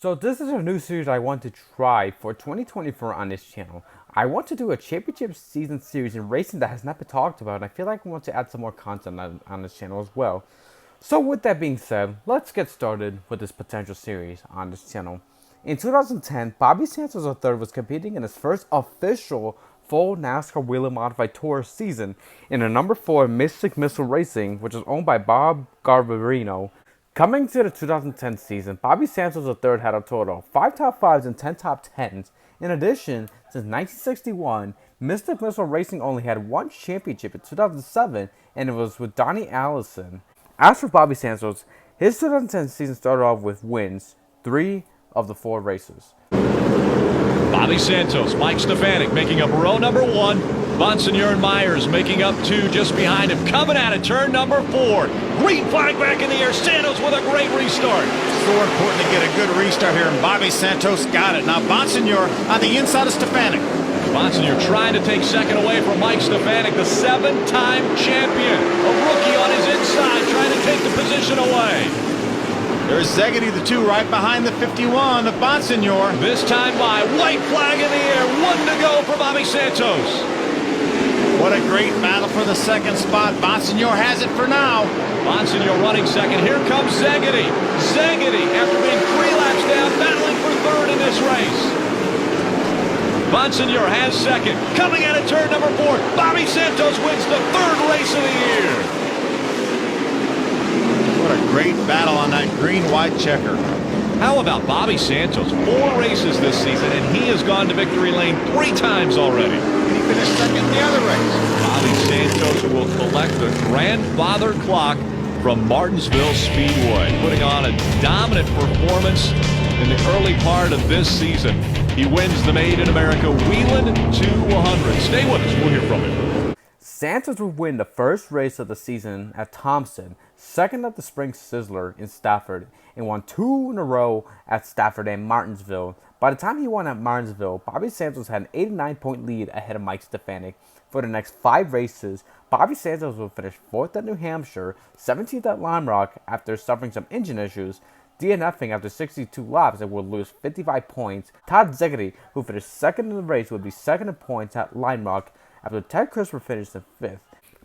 So this is a new series I want to try for 2024 on this channel. I want to do a championship season series in racing that has not been talked about, and I feel like I want to add some more content on this channel as well. So with that being said, let's get started with this potential series on this channel. In 2010, Bobby Santos III was competing in his first official full NASCAR Whelen Modified Tour season in a number 4 Mystic Missile Racing, which is owned by Bob Garbarino. Coming to the 2010 season, Bobby Santos III had a total of 5 top 5s and 10 top 10s. In addition, since 1961, Mystic Missile Racing only had one championship in 2007, and it was with Donnie Allison. As for Bobby Santos, his 2010 season started off with wins, 3 of the 4 races. Bobby Santos, Mike Stefanik making up row number 1. Bonsignor and Myers making up 2 just behind him. Coming out of turn number 4. Green flag back in the air. Santos with a great restart. So important to get a good restart here, and Bobby Santos got it. Now Bonsignor on the inside of Stefanik. Bonsignor trying to take second away from Mike Stefanik, the 7-time champion. A rookie on his inside trying to take the position away. There's Zegedy, the 2, right behind the 51 of Bonsignor. This time by, white flag in the air, 1 to go for Bobby Santos. What a great battle for the second spot. Bonsignor has it for now. Bonsignor running second. Here comes Zegedy. Zegedy, after being 3 laps down, battling for third in this race. Bonsignor has second. Coming out of turn number 4, Bobby Santos wins the 3rd race of the year. What a great battle on that green-white checker. How about Bobby Santos? 4 races this season, and he has gone to victory lane 3 times already. He finished second in the other race. Bobby Santos will collect the grandfather clock from Martinsville Speedway, putting on a dominant performance in the early part of this season. He wins the Made in America Whelen 200. Stay with us. We'll hear from him. Santos would win the first race of the season at Thompson, second at the Spring Sizzler in Stafford, and won 2 in a row at Stafford and Martinsville. By the time he won at Martinsville, Bobby Santos had an 89-point lead ahead of Mike Stefanik. For the next 5 races, Bobby Santos would finish 4th at New Hampshire, 17th at Lime Rock after suffering some engine issues, DNFing after 62 laps and would lose 55 points. Todd Zegedy, who finished 2nd in the race, would be 2nd in points at Lime Rock after Ted Christopher finished in 5th.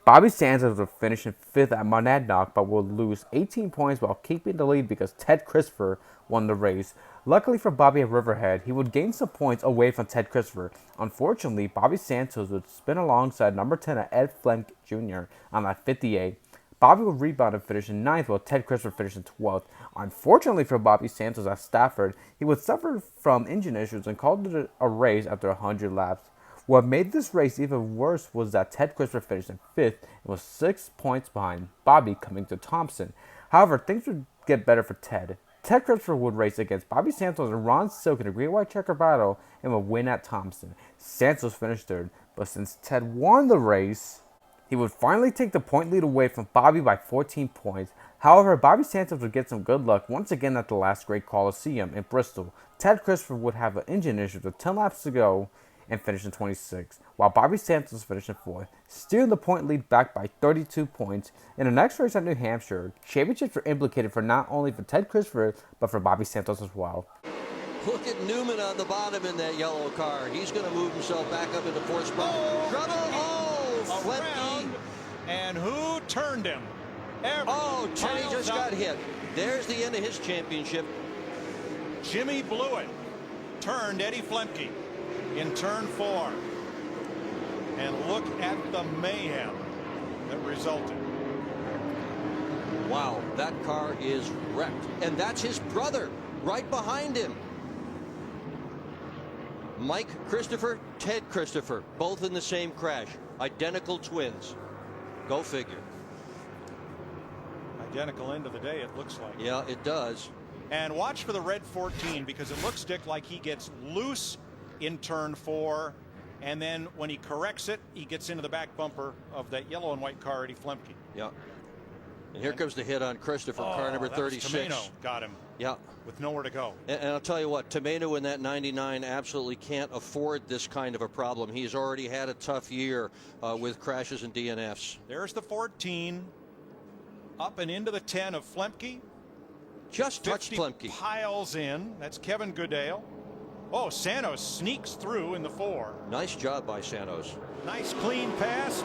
Bobby Santos would finish in 5th at Monadnock, but would lose 18 points while keeping the lead because Ted Christopher won the race. Luckily for Bobby at Riverhead, he would gain some points away from Ted Christopher. Unfortunately, Bobby Santos would spin alongside number 10 at Ed Flemke Jr. on that 58. Bobby would rebound and finish in 9th while Ted Christopher finished in 12th. Unfortunately for Bobby Santos at Stafford, he would suffer from engine issues and called it a race after 100 laps. What made this race even worse was that Ted Christopher finished in 5th and was 6 points behind Bobby coming to Thompson. However, things would get better for Ted. Ted Christopher would race against Bobby Santos and Ron Silk in a green-white checker battle and would win at Thompson. Santos finished 3rd, but since Ted won the race, he would finally take the point lead away from Bobby by 14 points. However, Bobby Santos would get some good luck once again at the last Great Coliseum in Bristol. Ted Christopher would have an engine issue with 10 laps to go and finish in 26th, while Bobby Santos finished in 4th, stealing the point lead back by 32 points. In the next race at New Hampshire, championships were implicated for not only for Ted Christopher, but for Bobby Santos as well. Look at Newman on the bottom in that yellow car. He's going to move himself back up into 4th spot. Trouble! Oh, Flemke. And who turned him? Timmy just got hit. There's the end of his championship. Jimmy Blewett turned Eddie Flemke in turn 4. And look at the mayhem that resulted. Wow, that car is wrecked. And that's his brother right behind him. Mike Christopher, Ted Christopher, both in the same crash. Identical twins. Go figure. Identical end of the day, it looks like. Yeah, it does. And watch for the red 14, because it looks, Dick, like he gets loose in turn 4, and then when he corrects it, he gets into the back bumper of that yellow and white car, Eddie Flemke. Yeah. And here comes the hit on Christopher, car number 36. Tomeno got him. Yeah. With nowhere to go. And I'll tell you what, Tomeno in that 99 absolutely can't afford this kind of a problem. He's already had a tough year with crashes and DNFs. There's the 14. Up and into the 10 of Flemke. Just touched 50 Plemke. piles in. That's Kevin Goodale. Oh, Santos sneaks through in the 4. Nice job by Santos. Nice clean pass.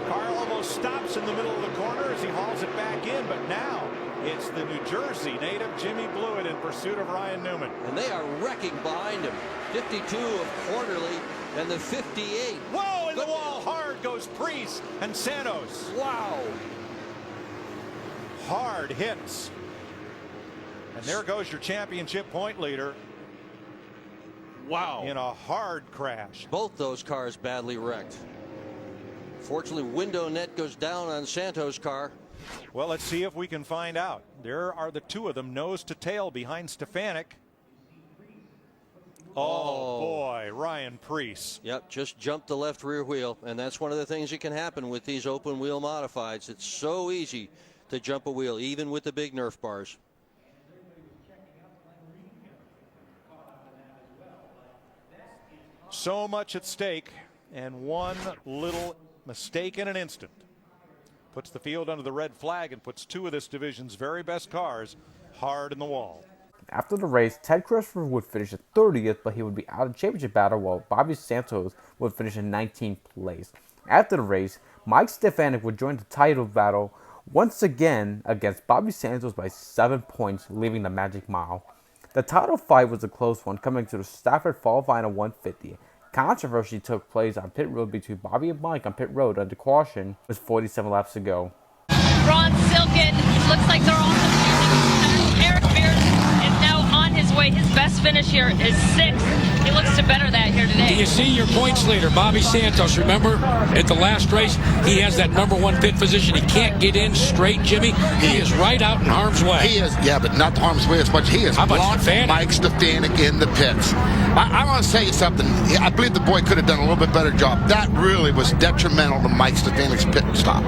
Car almost stops in the middle of the corner as he hauls it back in, but now it's the New Jersey native Jimmy Blewett in pursuit of Ryan Newman. And they are wrecking behind him. 52 of Quarterly and the 58. Whoa, in the wall hard goes Preece and Santos. Wow. Hard hits. And there goes your championship point leader. Wow. In a hard crash. Both those cars badly wrecked. Fortunately, window net goes down on Santos' car. Well, let's see if we can find out. There are the two of them nose to tail behind Stefanik. Oh boy, Ryan Preece. Yep, just jumped the left rear wheel, and that's one of the things that can happen with these open wheel modifieds. It's so easy to jump a wheel, even with the big Nerf bars. So much at stake, and one little mistake in an instant puts the field under the red flag and puts two of this division's very best cars hard in the wall. After the race, Ted Christopher would finish at 30th, but he would be out of championship battle, while Bobby Santos would finish in 19th place. After the race, Mike Stefanik would join the title battle once again against Bobby Santos by 7 points, leaving the Magic Mile. The title fight was a close one, coming to the Stafford Fall Final 150. Controversy took place on pit road between Bobby and Mike on pit road under caution with 47 laps to go. Ron Silken looks like they're also using Eric Beers is now on his way. His best finish here is 6th. He looks to better that here today. Do you see your points leader, Bobby Santos? Remember at the last race, he has that #1 pit position. He can't get in straight, Jimmy. He is right out in harm's way. He is, yeah, but not harm's way as much. He is blocked Mike Stefanik in the pits. I want to say something. I believe the boy could have done a little bit better job. That really was detrimental to Mike Stefanik's pit stop.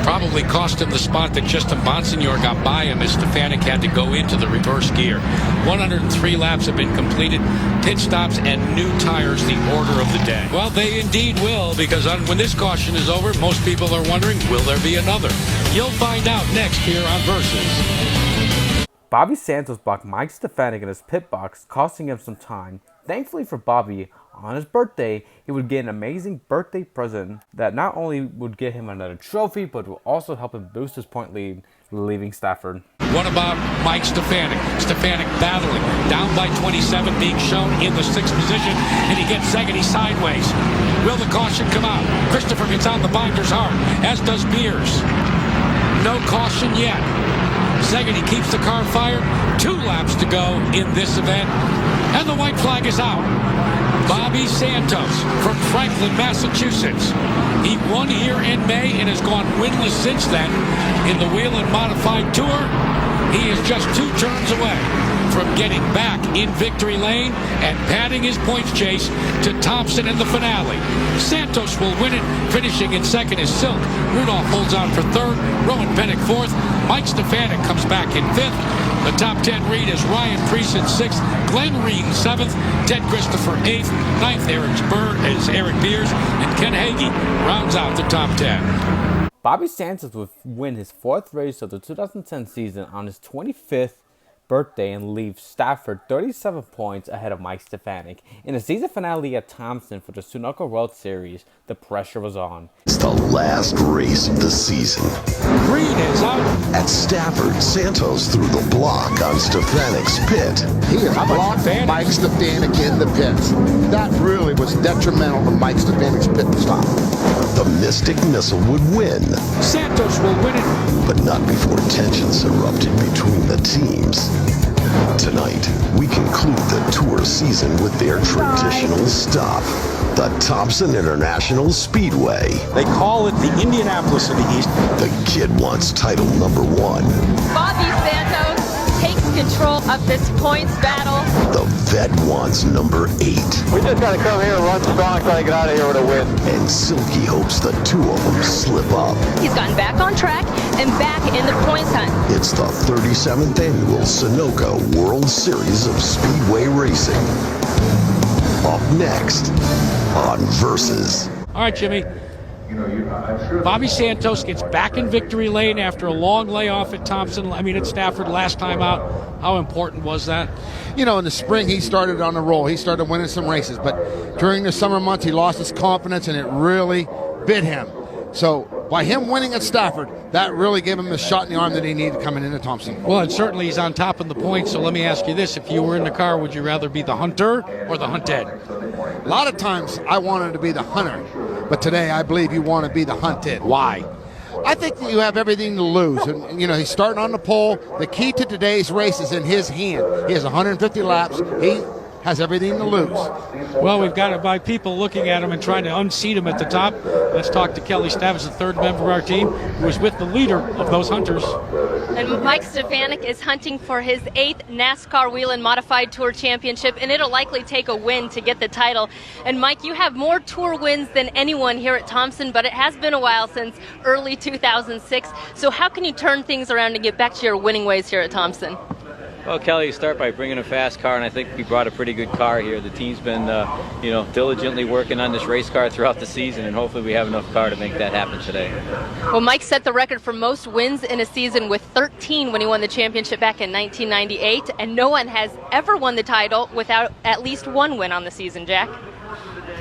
Probably cost him the spot that Justin Bonsignor got by him as Stefanik had to go into the reverse gear. 103 laps have been completed. Pit stops and new tires the order of the day. Well, they indeed will, because when this caution is over, most people are wondering, will there be another? You'll find out next here on Versus. Bobby Santos blocked Mike Stefanik in his pit box, costing him some time. Thankfully for Bobby, on his birthday, he would get an amazing birthday present that not only would get him another trophy, but will also help him boost his point lead, leaving Stafford. What about Mike Stefanik? Stefanik battling, down by 27, being shown in the 6th position, and he gets second, he's sideways. Will the caution come out? Christopher gets on the binders hard, as does Beers. No caution yet. Second, he keeps the car fired. 2 laps to go in this event, and the white flag is out. Bobby Santos from Franklin, Massachusetts. He won here in May and has gone winless since then in the Whelen Modified Tour. He is just 2 turns away from getting back in victory lane and padding his points chase to Thompson in the finale. Santos will win it. Finishing in second is Silk. Rudolph holds on for third. Rowan Pennick fourth. Mike Stefanik comes back in fifth. The top 10 read is Ryan Preece in 6th, Glenn Reed in 7th, Ted Christopher 8th, 9th Eric Beers, and Ken Hagee rounds out the top 10. Bobby Santos would win his 4th race of the 2010 season on his 25th birthday and leave Stafford 37 points ahead of Mike Stefanik. In the season finale at Thompson for the Sunoco World Series, the pressure was on. It's the last race of the season. Green is out. At Stafford, Santos threw the block on Stefanik's pit. He has blocked Mike Stefanik in the pits. That really was detrimental to Mike Stefanik's pit stop. The Mystic Missile would win. Santos will win it. But not before tensions erupted between the teams. Tonight, we conclude the tour season with their traditional stop, the Thompson International Speedway. They call it the Indianapolis of the East. The kid wants title #1. Bobby Santos takes control of this points battle. The vet wants #8. We just got to come here and run strong so I get out of here with a win. And Silky hopes the 2 of them slip up. He's gotten back on track and back in the points hunt. It's the 37th annual Sunoco World Series of Speedway Racing. Up next on Versus. All right, Jimmy. Bobby Santos gets back in victory lane after a long layoff at Stafford last time out. How important was that? You know, in the spring, he started on a roll. He started winning some races. But during the summer months, he lost his confidence, and it really bit him. So by him winning at Stafford, that really gave him the shot in the arm that he needed coming into Thompson. Well, and certainly he's on top of the points. So let me ask you this. If you were in the car, would you rather be the hunter or the hunted? A lot of times, I wanted to be the hunter. But today, I believe you want to be the hunted. Why? I think that you have everything to lose. And, you know, he's starting on the pole. The key to today's race is in his hand. He has 150 laps. He has everything to lose. Well, we've got it by people looking at him and trying to unseat him at the top. Let's talk to Kelly Stavis, the third member of our team, who was with the leader of those hunters. And Mike Stefanik is hunting for his 8th NASCAR Whelen Modified Tour Championship, and it'll likely take a win to get the title. And Mike, you have more Tour wins than anyone here at Thompson, but it has been a while since early 2006. So how can you turn things around and get back to your winning ways here at Thompson? Well, Kelly, you start by bringing a fast car, and I think we brought a pretty good car here. The team's been, diligently working on this race car throughout the season, and hopefully we have enough car to make that happen today. Well, Mike set the record for most wins in a season with 13 when he won the championship back in 1998, and no one has ever won the title without at least one win on the season, Jack.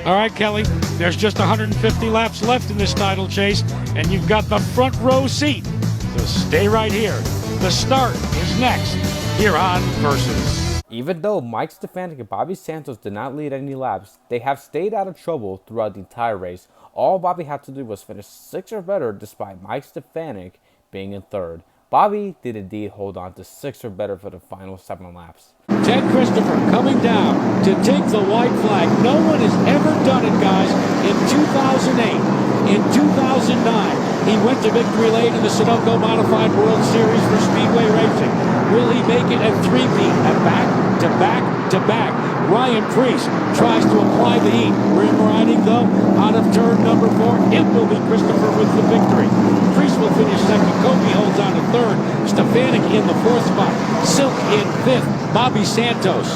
All right, Kelly, there's just 150 laps left in this title chase, and you've got the front row seat. So stay right here. The start is next here on Versus. Even though Mike Stefanik and Bobby Santos did not lead any laps, they have stayed out of trouble throughout the entire race. All Bobby had to do was finish 6th or better despite Mike Stefanik being in 3rd. Bobby did indeed hold on to 6th or better for the final 7 laps. Ted Christopher coming down to take the white flag. No one has ever done it, guys. In 2008, in 2009, he went to victory lane in the Sunoco Modified World Series for Speedway Racing. Will he make it at 3-peat? And back to back to back. Ryan Preece tries to apply the heat. Rim riding, though, out of turn number 4. It will be Christopher with the victory. Preece will finish 2nd. Kobe holds on to 3rd. Stefanik in the 4th spot. Silk in 5th. Bobby Santos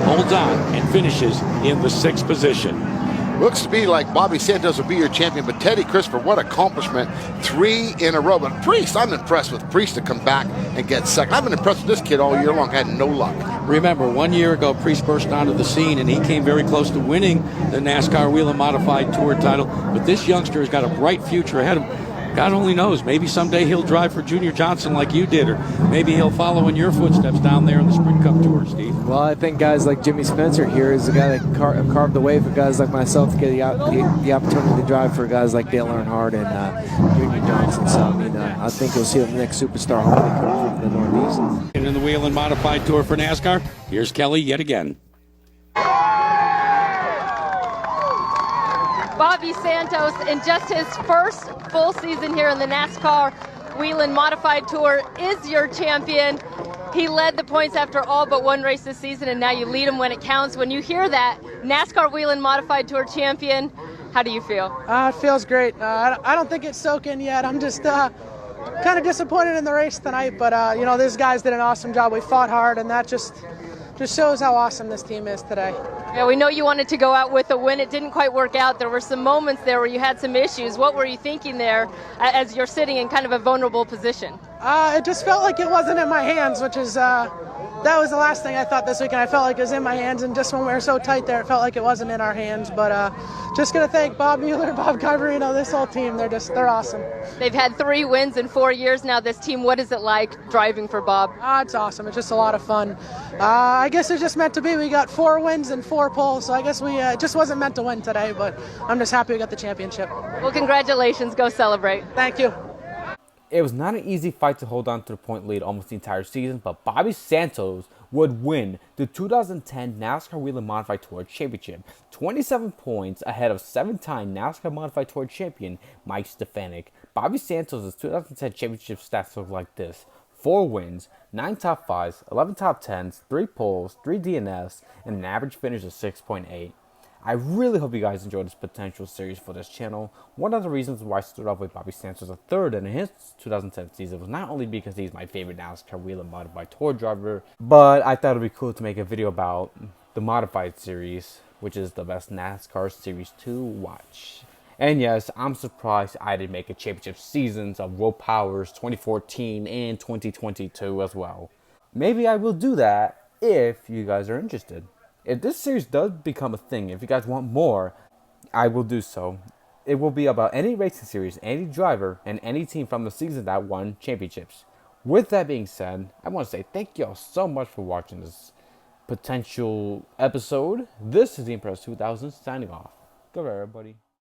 holds on and finishes in the 6th position. Looks to be like Bobby Santos will be your champion, but Teddy Christopher, what accomplishment. 3 in a row. But Priest, I'm impressed with Priest to come back and get 2nd. I've been impressed with this kid all year long. Had no luck. Remember, 1 year ago, Priest burst onto the scene, and he came very close to winning the NASCAR Whelen Modified Tour title. But this youngster has got a bright future ahead of him. God only knows. Maybe someday he'll drive for Junior Johnson like you did, or maybe he'll follow in your footsteps down there in the Sprint Cup Tour, Steve. Well, I think guys like Jimmy Spencer here is the guy that carved the way for guys like myself to get the opportunity to drive for guys like Dale Earnhardt and Junior Johnson. So, I think you'll see the next superstar hopefully come from the Northeast. And in the Whelen Modified Tour for NASCAR, here's Kelly yet again. Bobby Santos, in just his first full season here in the NASCAR Whelen Modified Tour, is your champion. He led the points after all but one race this season, and now you lead him when it counts. When you hear that, NASCAR Whelen Modified Tour champion, how do you feel? It feels great. I don't think it's soaking yet. I'm just kind of disappointed in the race tonight, but these guys did an awesome job. We fought hard, and that just shows how awesome this team is today. Yeah, we know you wanted to go out with a win. It didn't quite work out. There were some moments there where you had some issues. What were you thinking there as you're sitting in kind of a vulnerable position? It just felt like it wasn't in my hands, which is that was the last thing I thought this weekend. I felt like it was in my hands, and just when we were so tight there, it felt like it wasn't in our hands. But just going to thank Bob Mueller, Bob Carverino, this whole team. They're awesome. They've had 3 wins in 4 years now, this team. What is it like driving for Bob? It's awesome. It's just a lot of fun. I guess it's just meant to be. We got 4 wins and 4 poles, so I guess we it just wasn't meant to win today, but I'm just happy we got the championship. Well, congratulations. Go celebrate. Thank you. It was not an easy fight to hold on to the point lead almost the entire season, but Bobby Santos would win the 2010 NASCAR Whelen Modified Tour Championship, 27 points ahead of 7-time NASCAR Modified Tour champion Mike Stefanik. Bobby Santos' 2010 championship stats look like this: 4 wins, 9 top 5s, 11 top 10s, 3 poles, 3 DNFs, and an average finish of 6.8. I really hope you guys enjoyed this potential series for this channel. One of the reasons why I started off with Bobby Santos III in his 2010 season was not only because he's my favorite NASCAR Whelen Modified Tour driver, but I thought it would be cool to make a video about the Modified Series, which is the best NASCAR Series to watch. And yes, I'm surprised I didn't make a championship seasons of World Powers 2014 and 2022 as well. Maybe I will do that if you guys are interested. If this series does become a thing, if you guys want more, I will do so. It will be about any racing series, any driver, and any team from the season that won championships. With that being said, I want to say thank y'all so much for watching this potential episode. This is the Impress 2000 signing off. Goodbye, everybody.